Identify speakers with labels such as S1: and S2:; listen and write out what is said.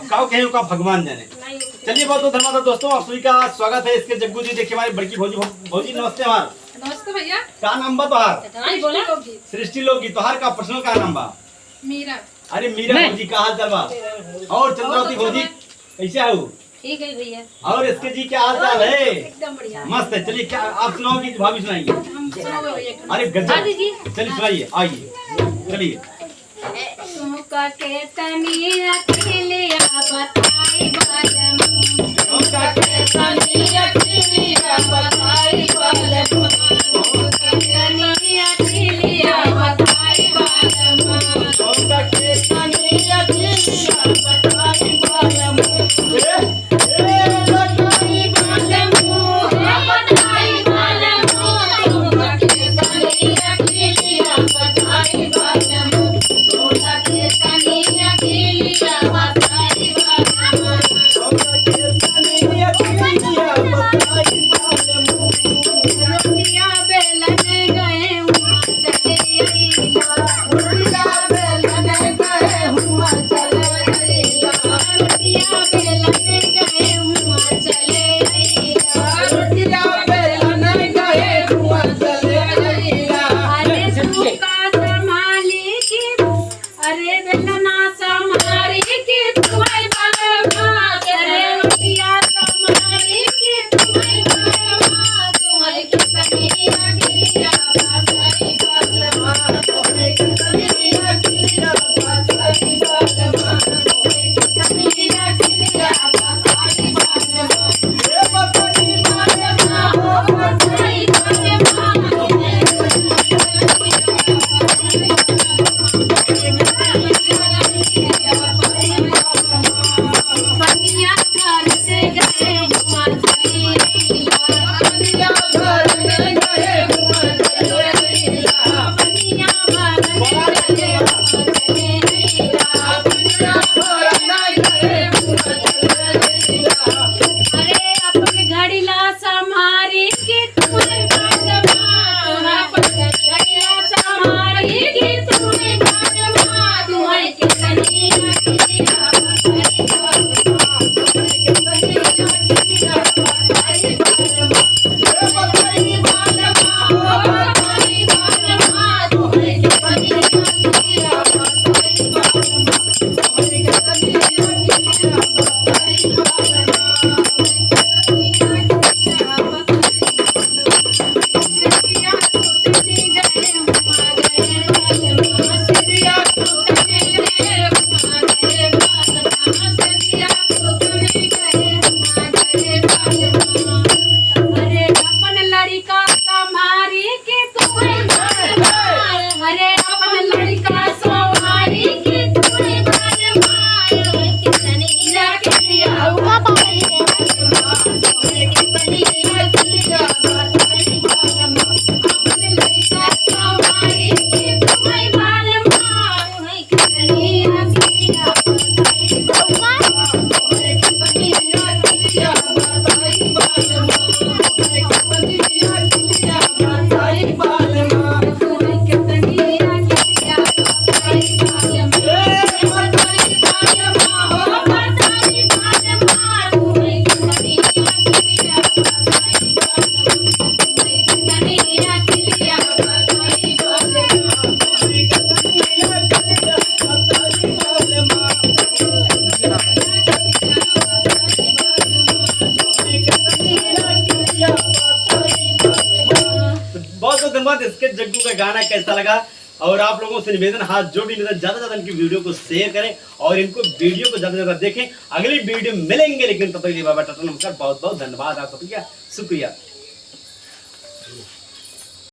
S1: काव कहे का भगवान जाने। चलिए बहुत बहुत धन्यवाद दोस्तों, आप सभी का स्वागत है इसके जग्गू जी। देखिए हमारी बड़की भौजी भौजी नमस्ते। हमार
S2: नमस्ते भैया।
S1: का नाम बा तोहार?
S2: सृष्टि
S1: लोगी। तोहार का पर्सनल का नाम बा?
S2: मीरा।
S1: अरे मीरा भौजी का हाल चाल बा? और चंद्रावती भौजी कैसे हो?
S3: ठीक है भैया।
S1: और इसके जी क्या हाल चाल है?
S3: एकदम बढ़िया।
S1: मस्त है। चलिए क्या आप सुनाओ की भाभी सुनाइए। अरे गजब, चलिए सुनाइए, आइए चलिए।
S3: तुमका के तनी अकेलिया बताई बालम, तुमका के तनी अकेलिया बताई बालम, तुमका के तनी अकेलिया बताई बालम, तुमका के तनी अकेलिया बताई बालम,
S1: बहुत धन्यवाद। इसके जग्गू का गाना कैसा लगा? और आप लोगों से निवेदन, हाथ जोड़ निवेदन, ज्यादा ज्यादा इनकी वीडियो को शेयर करें और इनको वीडियो को ज्यादा ज्यादा देखें। अगली वीडियो मिलेंगे, लेकिन तब तक के लिए बाबा टाटा नमस्कार। बहुत बहुत धन्यवाद आप सबका, शुक्रिया।